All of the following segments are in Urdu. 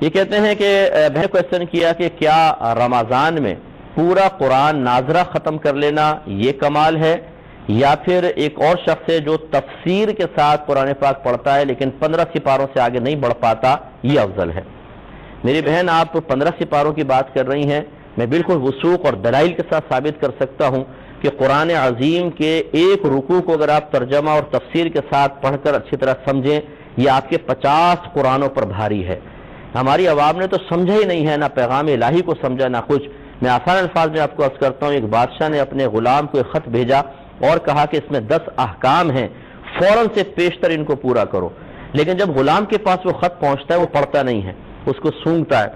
یہ کہتے ہیں کہ بہن کوشچن کیا کہ کیا رمضان میں پورا قرآن ناظرہ ختم کر لینا یہ کمال ہے، یا پھر ایک اور شخص ہے جو تفسیر کے ساتھ قرآن پاک پڑھتا ہے لیکن 15 سپاروں سے آگے نہیں بڑھ پاتا، یہ افضل ہے؟ میری بہن، آپ 15 سپاروں کی بات کر رہی ہیں، میں بالکل وثوق اور دلائل کے ساتھ ثابت کر سکتا ہوں کہ قرآن عظیم کے ایک رکوع کو اگر آپ ترجمہ اور تفسیر کے ساتھ پڑھ کر اچھی طرح سمجھیں، یہ آپ کے 50 قرآنوں پر بھاری ہے۔ ہماری عوام نے تو سمجھا ہی نہیں ہے، نہ پیغام الہی کو سمجھا نہ کچھ۔ میں آسان الفاظ میں آپ کو عرض کرتا ہوں، ایک بادشاہ نے اپنے غلام کو ایک خط بھیجا اور کہا کہ اس میں 10 احکام ہیں، فوراً سے پیشتر ان کو پورا کرو۔ لیکن جب غلام کے پاس وہ خط پہنچتا ہے وہ پڑھتا نہیں ہے، اس کو سونگھتا ہے،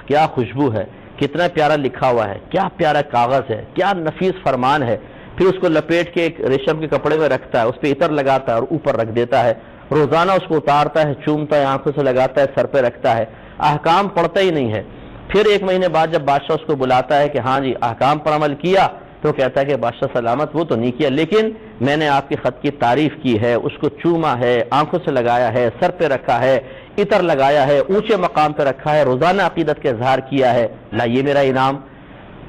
کیا خوشبو ہے، کتنا پیارا لکھا ہوا ہے، کیا پیارا کاغذ ہے، کیا نفیس فرمان ہے۔ پھر اس کو لپیٹ کے ایک ریشم کے کپڑے میں رکھتا ہے، اس پہ عطر لگاتا ہے اور اوپر رکھ دیتا ہے، روزانہ اس کو اتارتا ہے، چومتا ہے، آنکھوں سے لگاتا ہے، سر پہ رکھتا ہے، احکام پڑھتا ہی نہیں ہے۔ پھر ایک مہینے بعد جب بادشاہ اس کو بلاتا ہے کہ ہاں جی احکام پر عمل کیا، تو کہتا ہے کہ بادشاہ سلامت، وہ تو نہیں کیا، لیکن میں نے آپ کے خط کی تعریف کی ہے، اس کو چوما ہے، آنکھوں سے لگایا ہے، سر پہ رکھا ہے، عطر لگایا ہے، اونچے مقام پہ رکھا ہے، روزانہ عقیدت کا اظہار کیا ہے، لا یہ میرا انعام۔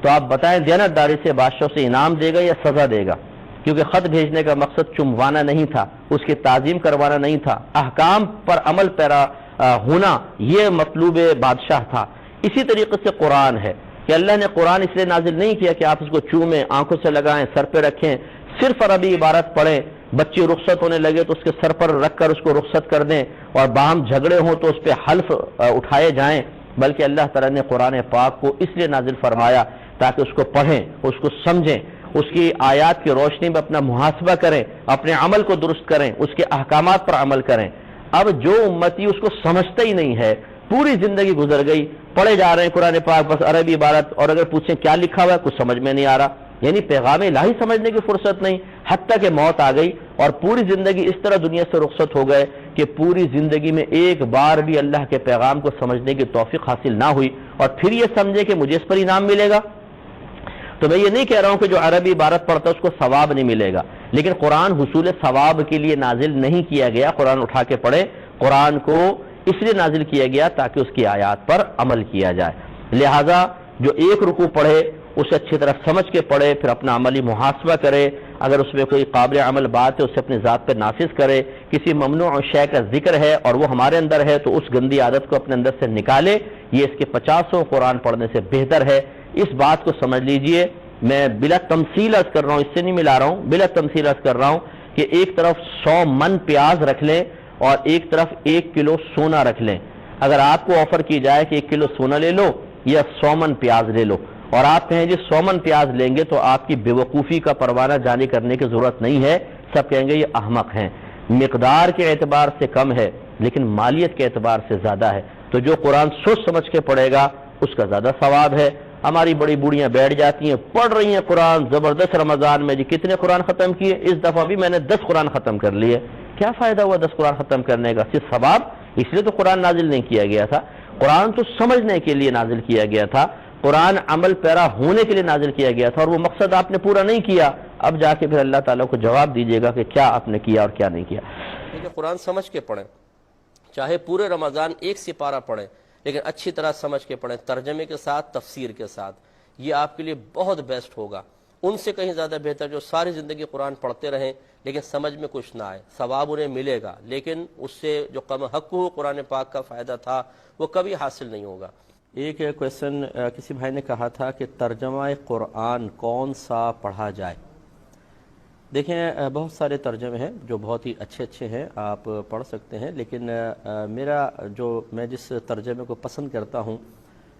تو آپ بتائیں دیانتداری سے بادشاہ سے انعام دے گا یا سزا دے گا؟ کیونکہ خط بھیجنے کا مقصد چموانا نہیں تھا، اس کی تعظیم کروانا نہیں تھا، احکام پر عمل پیرا ہونا یہ مطلوب بادشاہ تھا۔ اسی طریقے سے قرآن ہے کہ اللہ نے قرآن اس لیے نازل نہیں کیا کہ آپ اس کو چومیں، آنکھوں سے لگائیں، سر پہ رکھیں، صرف عربی عبارت پڑھیں، بچی رخصت ہونے لگے تو اس کے سر پر رکھ کر اس کو رخصت کر دیں، اور باہم جھگڑے ہوں تو اس پہ حلف اٹھائے جائیں، بلکہ اللہ تعالیٰ نے قرآن پاک کو اس لیے نازل فرمایا تاکہ اس کو پڑھیں، اس کو سمجھیں، اس کی آیات کی روشنی میں اپنا محاسبہ کریں، اپنے عمل کو درست کریں، اس کے احکامات پر عمل کریں۔ اب جو امتی اس کو سمجھتا ہی نہیں ہے، پوری زندگی گزر گئی، پڑھے جا رہے ہیں قرآن پاک بس عربی عبارت، اور اگر پوچھیں کیا لکھا ہوا ہے کچھ سمجھ میں نہیں آ رہا، یعنی پیغام الہی سمجھنے کی فرصت نہیں، حتیٰ کہ موت آ گئی اور پوری زندگی اس طرح دنیا سے رخصت ہو گئے کہ پوری زندگی میں ایک بار بھی اللہ کے پیغام کو سمجھنے کی توفیق حاصل نہ ہوئی، اور پھر یہ سمجھے کہ مجھے اس پر انعام ملے گا۔ تو میں یہ نہیں کہہ رہا ہوں کہ جو عربی عبارت پڑھتا ہے اس کو ثواب نہیں ملے گا، لیکن قرآن حصول ثواب کے لیے نازل نہیں کیا گیا۔ قرآن اٹھا کے پڑھے، قرآن کو اس لیے نازل کیا گیا تاکہ اس کی آیات پر عمل کیا جائے۔ لہٰذا جو ایک رکوع پڑھے اسے اچھی طرح سمجھ کے پڑھے، پھر اپنا عملی محاسبہ کرے، اگر اس میں کوئی قابل عمل بات ہے اسے اپنی ذات پر نافذ کرے، کسی ممنوع شے کا ذکر ہے اور وہ ہمارے اندر ہے تو اس گندی عادت کو اپنے اندر سے نکالے، یہ اس کے 50 قرآن پڑھنے سے بہتر ہے۔ اس بات کو سمجھ لیجئے، میں بلا تمثیل عرض کر رہا ہوں، اس سے نہیں ملا رہا ہوں، بلا تمثیل عرض کر رہا ہوں کہ ایک طرف 100 من پیاز رکھ لیں اور ایک طرف 1 کلو سونا رکھ لیں۔ اگر آپ کو آفر کی جائے کہ 1 کلو سونا لے لو یا 100 من پیاز لے لو، اور آپ کہیں جی 100 من پیاز لیں گے، تو آپ کی بے وقوفی کا پروانہ جاری کرنے کی ضرورت نہیں ہے، سب کہیں گے یہ احمق ہیں۔ مقدار کے اعتبار سے کم ہے لیکن مالیت کے اعتبار سے زیادہ ہے، تو جو قرآن سوچ سمجھ کے پڑھے گا اس کا زیادہ ثواب ہے۔ ہماری بڑی بوڑھیاں بیٹھ جاتی ہیں، پڑھ رہی ہیں قرآن زبردست، رمضان میں جی کتنے قرآن ختم کیے، اس دفعہ بھی میں نے 10 قرآن ختم کر لیے۔ کیا فائدہ ہوا 10 قرآن ختم کرنے کا؟ صرف ثواب؟ اس لیے تو قرآن نازل نہیں کیا گیا تھا، قرآن تو سمجھنے کے لیے نازل کیا گیا تھا، قرآن عمل پیرا ہونے کے لیے نازل کیا گیا تھا، اور وہ مقصد آپ نے پورا نہیں کیا۔ اب جا کے پھر اللہ تعالیٰ کو جواب دیجیے گا کہ کیا آپ نے کیا اور کیا نہیں کیا۔ قرآن سمجھ کے پڑھیں، چاہے پورے رمضان 1 سپارہ پڑھیں، لیکن اچھی طرح سمجھ کے پڑھیں، ترجمے کے ساتھ، تفسیر کے ساتھ، یہ آپ کے لیے بہت بیسٹ ہوگا۔ ان سے کہیں زیادہ بہتر جو ساری زندگی قرآن پڑھتے رہیں لیکن سمجھ میں کچھ نہ آئے، ثواب انہیں ملے گا لیکن اس سے جو کم حق ہو قرآن پاک کا فائدہ تھا وہ کبھی حاصل نہیں ہوگا۔ ایک کویسچن کسی بھائی نے کہا تھا کہ ترجمہ قرآن کون سا پڑھا جائے؟ دیکھیں بہت سارے ترجمے ہیں جو بہت ہی اچھے ہیں، آپ پڑھ سکتے ہیں، لیکن میں جس ترجمے کو پسند کرتا ہوں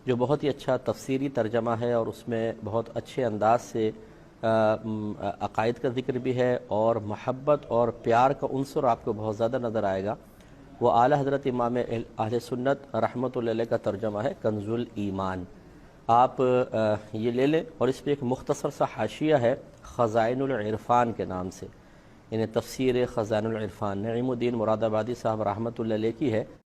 جو بہت ہی اچھا تفسیری ترجمہ ہے اور اس میں بہت اچھے انداز سے عقائد کا ذکر بھی ہے اور محبت اور پیار کا عنصر آپ کو بہت زیادہ نظر آئے گا، وہ اعلیٰ حضرت امام اہل سنت رحمۃ اللہ علیہ کا ترجمہ ہے کنز الایمان۔ آپ یہ لے لیں، اور اس پہ ایک مختصر سا حاشیہ ہے خزائن العرفان کے نام سے، یعنی تفسیر خزائن العرفان، نعیم الدین مراد آبادی صاحب رحمۃ اللہ علیہ کی ہے۔